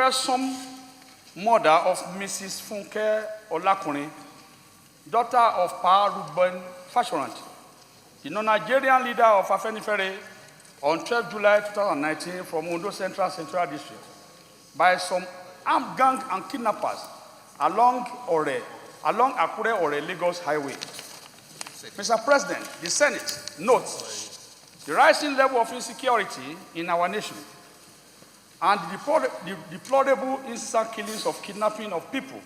quarrelsome mother of Mrs. Funke Olakunrin, daughter of Pa Ruben Fashoranti, the Nigerian leader of Afenifere, on 12 July 2019 from Ondo Central District by some armed gang and kidnappers along Akure-Ore Lagos Highway. Mr. President, the Senate notes the rising level of insecurity in our nation and the deplorable incessant killings of kidnapping of people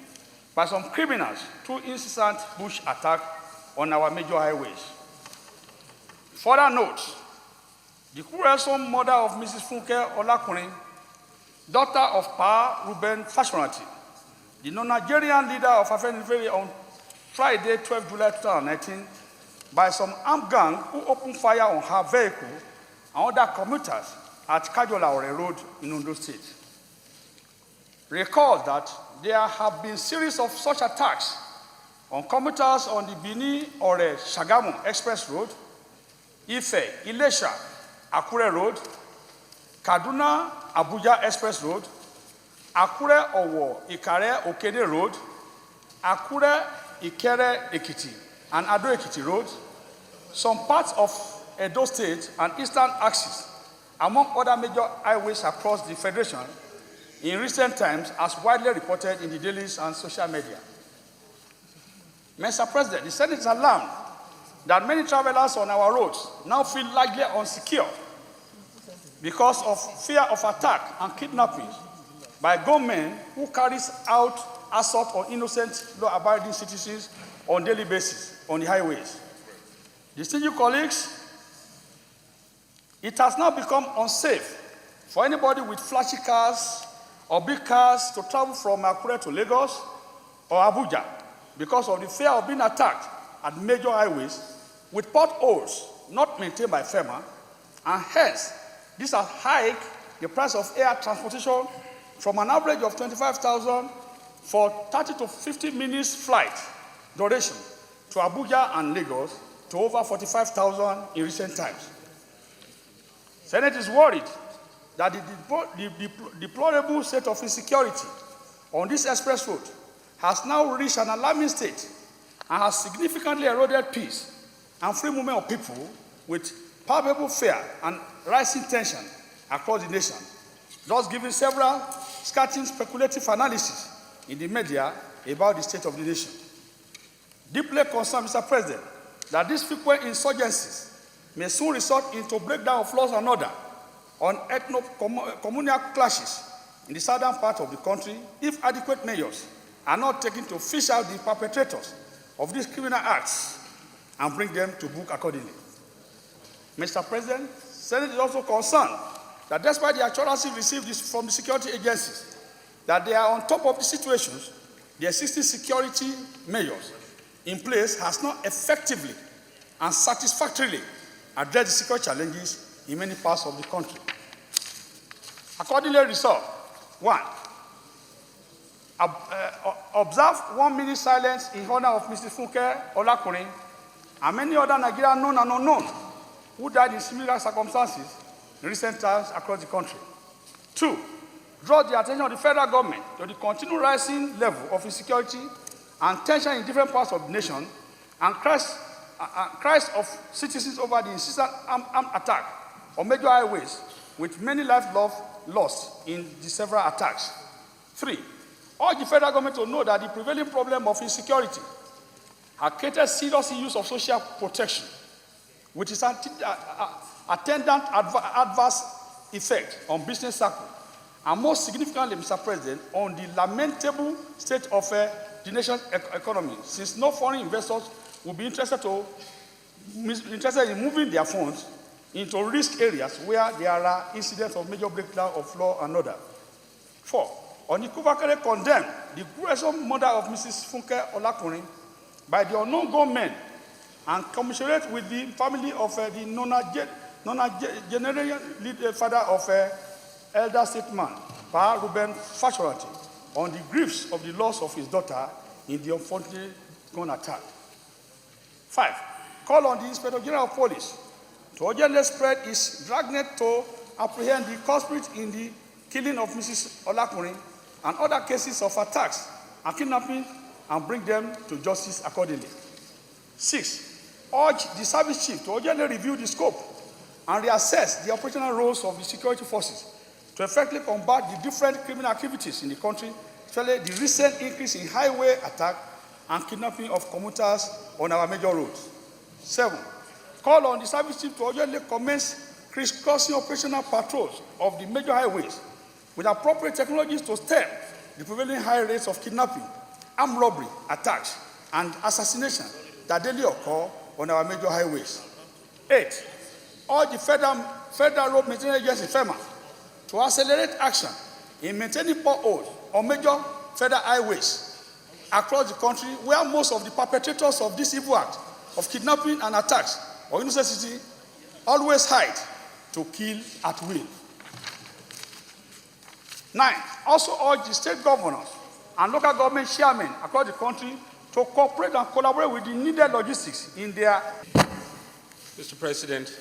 by some criminals through incessant bush attack on our major highways. Further note, the quarrelsome mother of Mrs. Funke Olakunrin, daughter of Pa Ruben Fashoranti, the Nigerian leader of Afenifere, on Friday, 12 July 2019, by some armed gang who opened fire on her vehicle and other commuters at Kajola-Ore Road in Ondo State. Recall that there have been a series of such attacks on commuters on the Benin-Ore-Shagamu Express Road, Ife, Ilesha, Akure Road, Kaduna-Abuja Express Road, Akure-Owo, Ikare-Okene Road, Akure-Ikere-Ekiti, and Ado-Ekiti Road, some parts of Edo State and Eastern Axis, among other major highways across the Federation in recent times, as widely reported in the dailies and social media. Mr. President, the Senate is alarmed that many travelers on our roads now feel largely insecure because of fear of attack and kidnapping by gunmen who carries out assault on innocent, law-abiding citizens on a daily basis on the highways. Distinguished colleagues, it has now become unsafe for anybody with flashy cars or big cars to travel from Akure to Lagos or Abuja because of the fear of being attacked at major highways with potholes not maintained by FEMA, and hence this has hiked the price of air transportation from an average of 25,000 for 30 to 50 minutes flight duration to Abuja and Lagos to over 45,000 in recent times. Senate is worried that the deplorable state of insecurity on this express road has now reached an alarming state and has significantly eroded peace and free movement of people, with palpable fear and rising tension across the nation, thus giving several scathing speculative analysis in the media about the state of the nation. Deeply concerned, Mr. President, that these frequent insurgencies may soon result into breakdown of laws and order on ethno-communal clashes in the southern part of the country if adequate measures are not taken to fish out the perpetrators of these criminal acts and bring them to book accordingly. Mr. President, Senate is also concerned that despite the assurances received from the security agencies that they are on top of the situations, the existing security measures in place has not effectively and satisfactorily addressed the security challenges in many parts of the country. Accordingly resolved, 1. Observe 1 minute silence in honor of Mrs. Funke Olakunrin and many other Nigerians known and unknown who died in similar circumstances in recent times across the country. 2. Draw the attention of the federal government to the continued rising level of insecurity and tension in different parts of the nation and cries of citizens over the incessant armed attack on major highways, with many lives lost in the several attacks. 3. Urge the federal government to know that the prevailing problem of insecurity has created serious use of social protection, which is attendant adverse effect on business circle, and most significantly, Mr. President, on the lamentable state of the nation's economy, since no foreign investors will be interested in moving their funds into risk areas where there are incidents of major breakdown of law and order. 4. Unequivocally condemn the gruesome murder of Mrs. Funke Olakunrin by the unknown gunmen and commiserate with the family of the non-Nigerian father of elder statesman, Pa Ruben Fashoranti, on the griefs of the loss of his daughter in the unfortunate gun attack. 5. Call on the Inspector General of Police to urgently spread his dragnet to apprehend the culprit in the killing of Mrs. Olakunrin, and other cases of attacks and kidnapping, and bring them to justice accordingly. 6, urge the service chief to urgently review the scope and reassess the operational roles of the security forces to effectively combat the different criminal activities in the country, especially the recent increase in highway attack and kidnapping of commuters on our major roads. 7, call on the service chief to urgently commence crisscrossing operational patrols of the major highways with appropriate technologies to stem the prevailing high rates of kidnapping, armed robbery, attacks, and assassination that daily occur on our major highways. 8, urge the Federal Road Maintenance Agency, FEMA, to accelerate action in maintaining potholes on major federal highways across the country, where most of the perpetrators of this evil act of kidnapping and attacks or innocent citizens always hide to kill at will. 9, also urge the state governors and local government chairmen across the country to cooperate and collaborate with the needed logistics in their... Mr. President,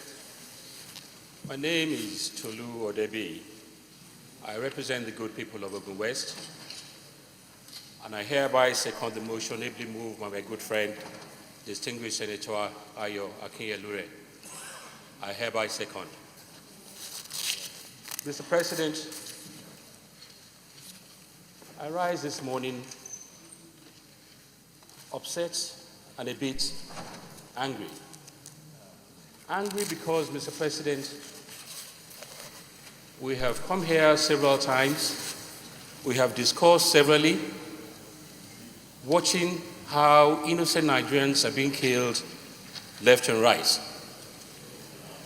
my name is Tolu Odebi. I represent the good people of Ogun West, and I hereby second the motion ably moved by my good friend, distinguished Senator Ayo Akinyelure. I hereby second. Mr. President, I rise this morning upset and a bit angry. Angry because, Mr. President, we have come here several times, we have discussed severally, watching how innocent Nigerians are being killed left and right.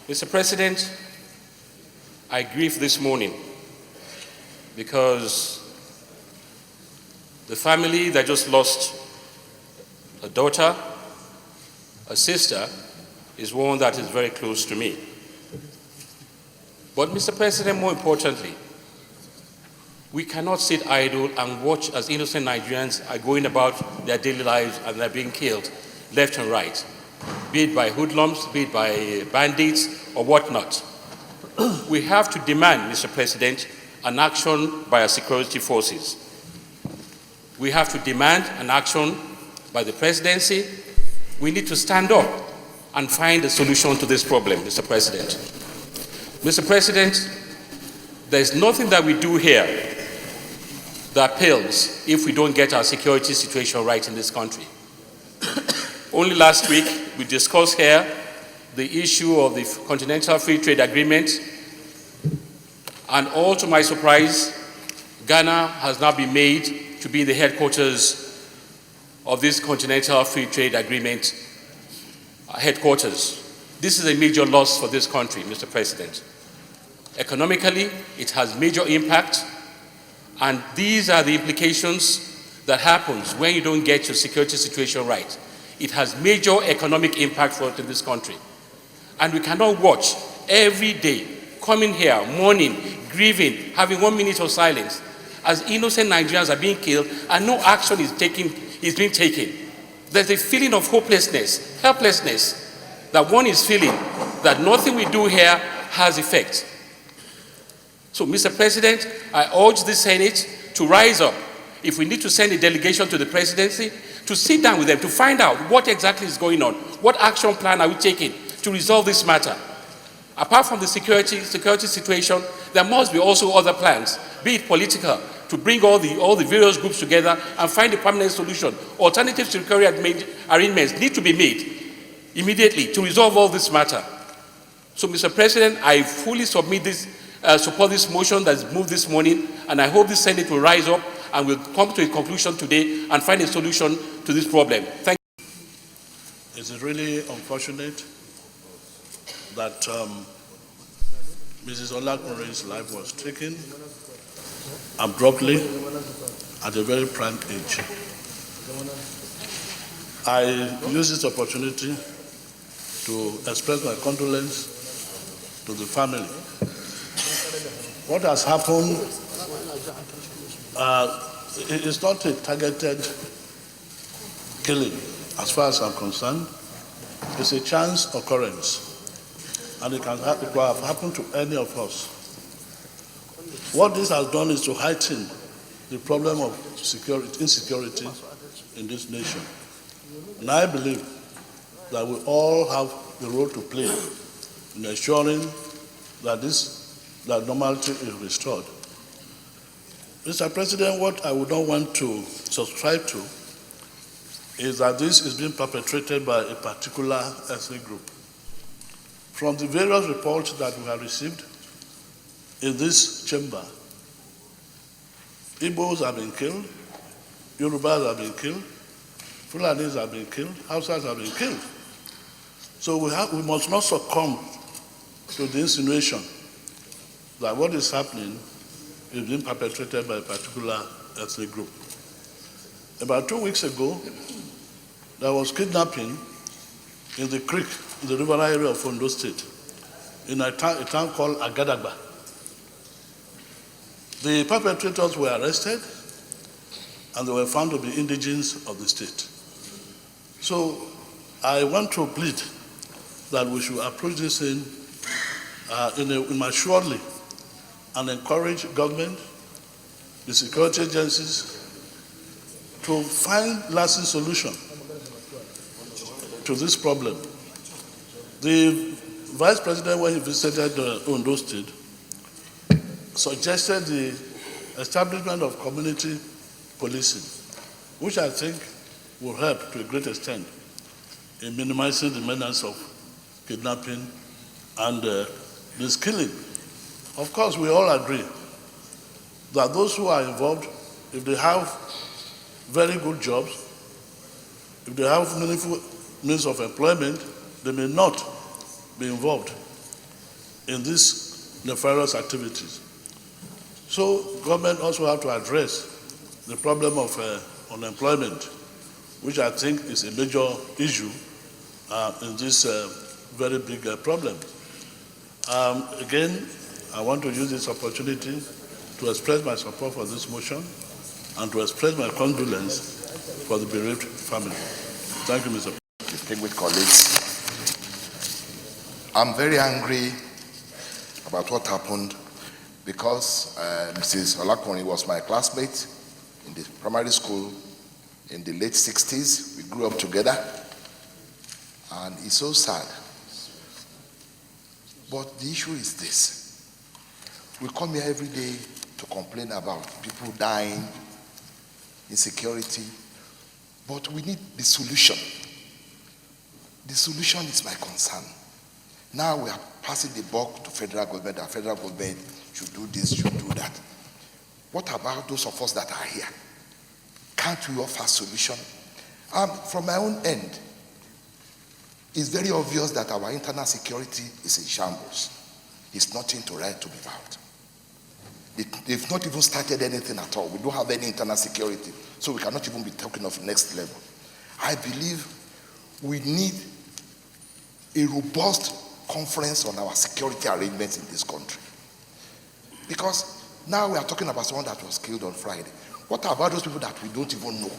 Mr. President, I grieve this morning because the family that just lost a daughter, a sister, is one that is very close to me. But Mr. President, more importantly, we cannot sit idle and watch as innocent Nigerians are going about their daily lives and they're being killed left and right, be it by hoodlums, be it by bandits or whatnot. We have to demand, Mr. President, an action by our security forces. We have to demand an action by the presidency. We need to stand up and find a solution to this problem, Mr. President. Mr. President, there's nothing that we do here that pales if we don't get our security situation right in this country. Only last week, we discussed here the issue of the Continental Free Trade Agreement, and all to my surprise, Ghana has now been made to be the headquarters of this Continental Free Trade Agreement headquarters. This is a major loss for this country, Mr. President. Economically, it has major impact, and these are the implications that happens when you don't get your security situation right. It has major economic impact for us in this country. And we cannot watch every day, coming here, mourning, grieving, having 1 minute of silence, as innocent Nigerians are being killed and no action is being taken. There's a feeling of hopelessness, helplessness, that one is feeling that nothing we do here has effect. So, Mr. President, I urge the Senate to rise up. If we need to send a delegation to the presidency, to sit down with them, to find out what exactly is going on, what action plan are we taking to resolve this matter. Apart from the security situation, there must be also other plans, be it political, to bring all the various groups together and find a permanent solution. Alternative security arrangements need to be made immediately to resolve all this matter. So, Mr. President, I fully support this motion that's moved this morning, and I hope the Senate will rise up and will come to a conclusion today and find a solution to this problem. Thank you. It is really unfortunate that Mrs. Olakunrin's life was taken abruptly at a very prime age. I use this opportunity to express my condolence to the family. What has happened is not a targeted killing, as far as I'm concerned. It's a chance occurrence, and it could have happened to any of us. What this has done is to heighten the problem of insecurity in this nation. And I believe that we all have the role to play in ensuring that that normality is restored. Mr. President, what I would not want to subscribe to is that this is being perpetrated by a particular ethnic group. From the various reports that we have received in this chamber, Igbos have been killed, Yorubas have been killed, Fulanis have been killed, Hausas have been killed. So we must not succumb to the insinuation that what is happening is being perpetrated by a particular ethnic group. About 2 weeks ago, there was kidnapping in the creek, in the river area of Ondo State, in a town called Agadagba. The perpetrators were arrested and they were found to be indigents of the state. So I want to plead that we should approach this thing maturely and encourage government, the security agencies, to find lasting solution to this problem. The Vice President, when he visited Ondo State, suggested the establishment of community policing, which I think will help to a great extent in minimizing the menace of kidnapping and this killing. Of course, we all agree that those who are involved, if they have very good jobs, if they have meaningful means of employment, they may not be involved in these nefarious activities. So government also have to address the problem of unemployment, which I think is a major issue in this very big problem. Again, I want to use this opportunity to express my support for this motion and to express my condolence for the bereaved family. Thank you, Mr. President. Distinguished colleagues, I'm very angry about what happened because Mrs. Olakunrin was my classmate in the primary school in the late 60s. We grew up together, and it's so sad. But the issue is this. We come here every day to complain about people dying, insecurity, but we need the solution. The solution is my concern. Now we are passing the buck to federal government. The federal government should do this, should do that. What about those of us that are here? Can't we offer a solution? From my own end, it's very obvious that our internal security is in shambles. It's nothing to write to be about. They've not even started anything at all. We don't have any internal security, so we cannot even be talking of next level. I believe we need a robust conference on our security arrangements in this country. Because now we are talking about someone that was killed on Friday. What about those people that we don't even know?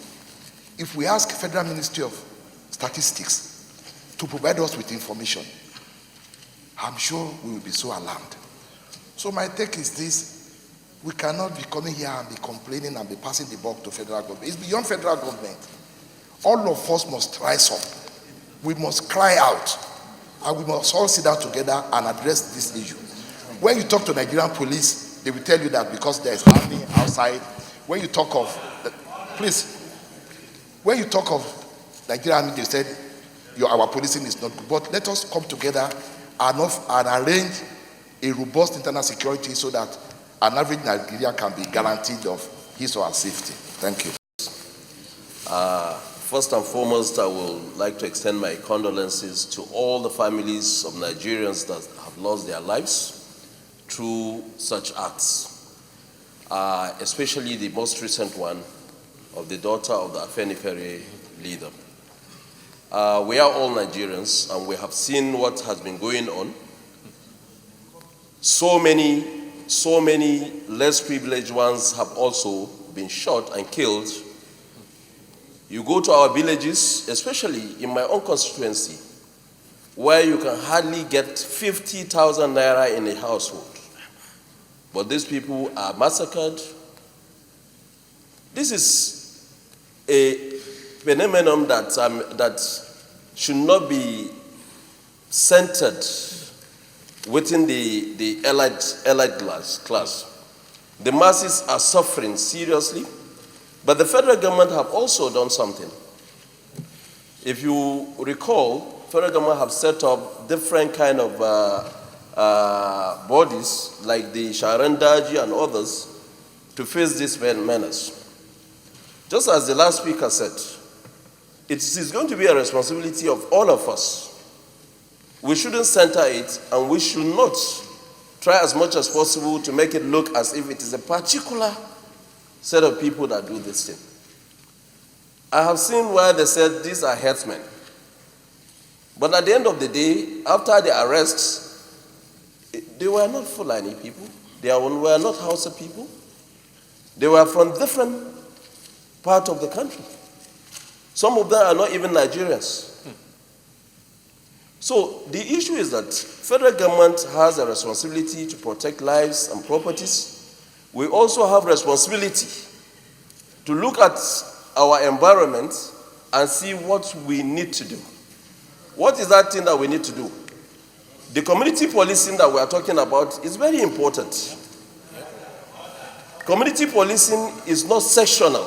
If we ask Federal Ministry of Statistics to provide us with information, I'm sure we will be so alarmed. So my take is this: we cannot be coming here and be complaining and be passing the buck to federal government. It's beyond federal government. All of us must rise up. We must cry out, and we must all sit down together and address this issue. When you talk to Nigerian police, they will tell you that because there is army outside. When you talk of, when you talk of Nigerian army, they said our policing is not good. But let us come together and arrange a robust internal security so that an average Nigerian can be guaranteed of his or her safety. Thank you. First and foremost, I would like to extend my condolences to all the families of Nigerians that have lost their lives through such acts, especially the most recent one of the daughter of the Afenifere leader. We are all Nigerians, and we have seen what has been going on. So many less privileged ones have also been shot and killed. You go to our villages, especially in my own constituency, where you can hardly get 50,000 naira in a household. but these people are massacred. This is a phenomenon that should not be centered within the elite class. The masses are suffering seriously, but the federal government have also done something. If you recall, federal government have set up different kind of bodies like the Sharandaji and others to face this menace. Just as the last speaker said, it is going to be a responsibility of all of us. We shouldn't center it, and we should not try as much as possible to make it look as if it is a particular set of people that do this thing. I have seen where they said these are herdsmen. But at the end of the day, after the arrests, they were not Fulani people. They were not Hausa people. They were from different parts of the country. Some of them are not even Nigerians. So the issue is that federal government has a responsibility to protect lives and properties. We also have responsibility to look at our environment and see what we need to do. What is that thing that we need to do? The community policing that we are talking about is very important. Community policing is not sectional.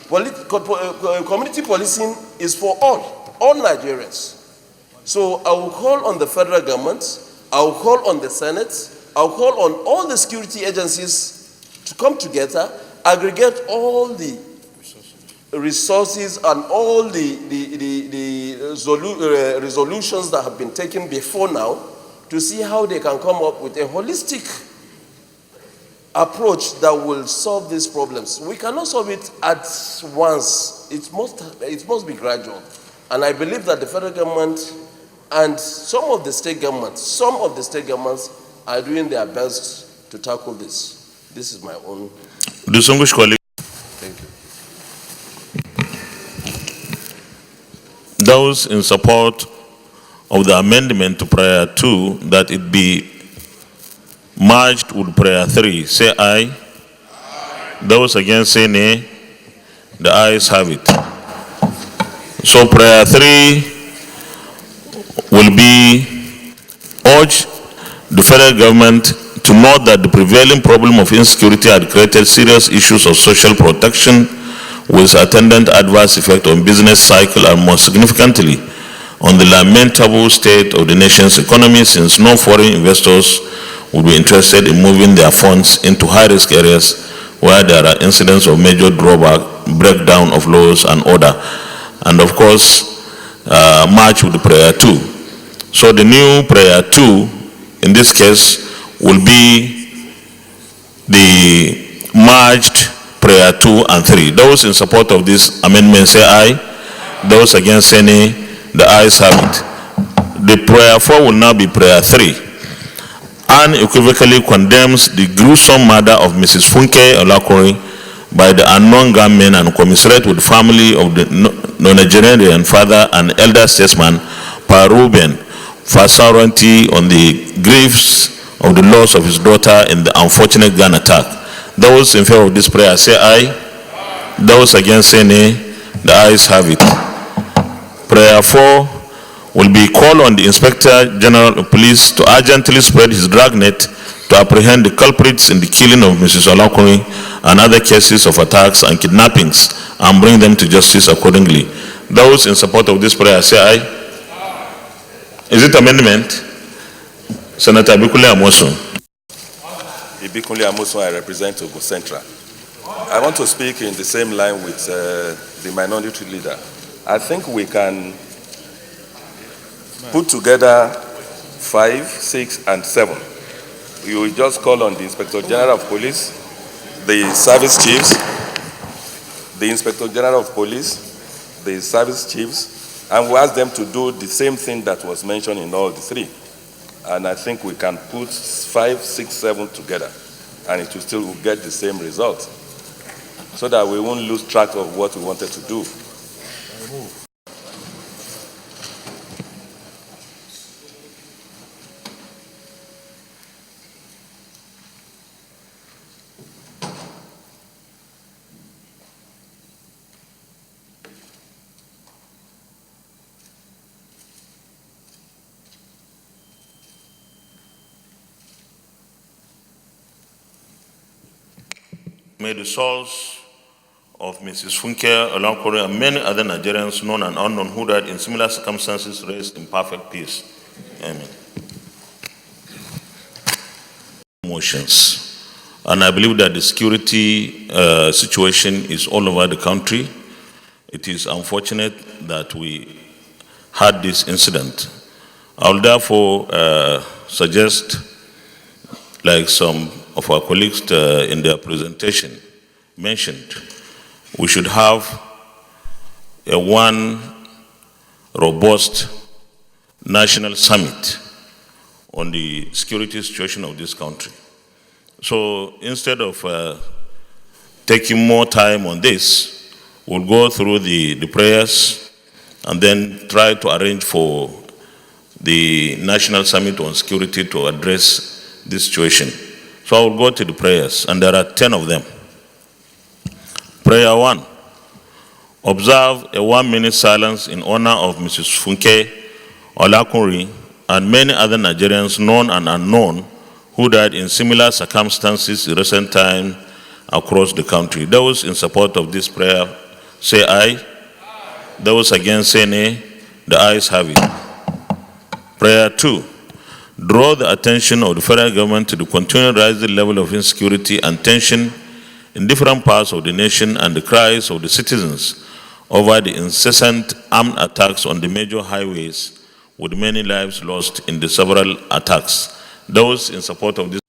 Community policing is for all Nigerians. So I will call on the federal government, I will call on the Senate, I will call on all the security agencies to come together, aggregate all the resources and all the resolutions that have been taken before now to see how they can come up with a holistic approach that will solve these problems. We cannot solve it at once. It must be gradual. And I believe that the federal government and some of the state governments are doing their best to tackle this. This is my own. Distinguished colleague. Thank you. Those in support of the amendment to prayer 2, that it be merged with prayer 3, say aye. Aye. Those against say nay. The ayes have it. So prayer 3 will be urge the federal government to note that the prevailing problem of insecurity had created serious issues of social protection with attendant adverse effect on business cycle and more significantly on the lamentable state of the nation's economy, since no foreign investors would be interested in moving their funds into high-risk areas where there are incidents of major drawback, breakdown of laws and order, and of course match with the prayer 2. So the new prayer 2 in this case will be the merged prayer 2 and 3. Those in support of this amendment say aye. Those against say nay. The ayes have it. The prayer 4 will now be prayer 3. Unequivocally condemns the gruesome murder of Mrs. Funke Olakunrin by the unknown gunmen and commiserate with the family of the Nigerian father and elder statesman Pa Ruben for sovereignty on the griefs of the loss of his daughter in the unfortunate gun attack. Those in favor of this prayer say aye. Aye. Those against say nay. The ayes have it. Prayer 4 will be call on the Inspector General of Police to urgently spread his dragnet to apprehend the culprits in the killing of Mrs. Olakunrin and other cases of attacks and kidnappings and bring them to justice accordingly. Those in support of this prayer say aye. Aye. Is it amendment? Senator Ibikunle Amosun. Ibikunle Amosun, I represent Ogun Central. I want to speak in the same line with the minority leader. I think we can put together 5, 6, and 7. You will just call on the Inspector General of Police, the service chiefs, the Inspector General of Police, the service chiefs, and we ask them to do the same thing that was mentioned in all the 3. And I think we can put 5, 6, 7 together, and it will still get the same result, so that we won't lose track of what we wanted to do. May the souls of Mrs. Funke Olakunrin and many other Nigerians, known and unknown, who died in similar circumstances, rest in perfect peace. Amen. Emotions. And I believe that the security situation is all over the country. It is unfortunate that we had this incident. I will therefore suggest, like some of our colleagues in their presentation mentioned, we should have one robust national summit on the security situation of this country. So instead of taking more time on this, we'll go through the prayers and then try to arrange for the National Summit on Security to address this situation. So I will go to the prayers, and there are 10 of them. Prayer 1, observe a 1-minute silence in honor of Mrs. Funke Olakunrin and many other Nigerians, known and unknown, who died in similar circumstances in recent time across the country. Those in support of this prayer, say aye. Those against, say nay. The ayes have it. Prayer 2, draw the attention of the federal government to the continued rising level of insecurity and tension in different parts of the nation and the cries of the citizens over the incessant armed attacks on the major highways, with many lives lost in the several attacks. Those in support of this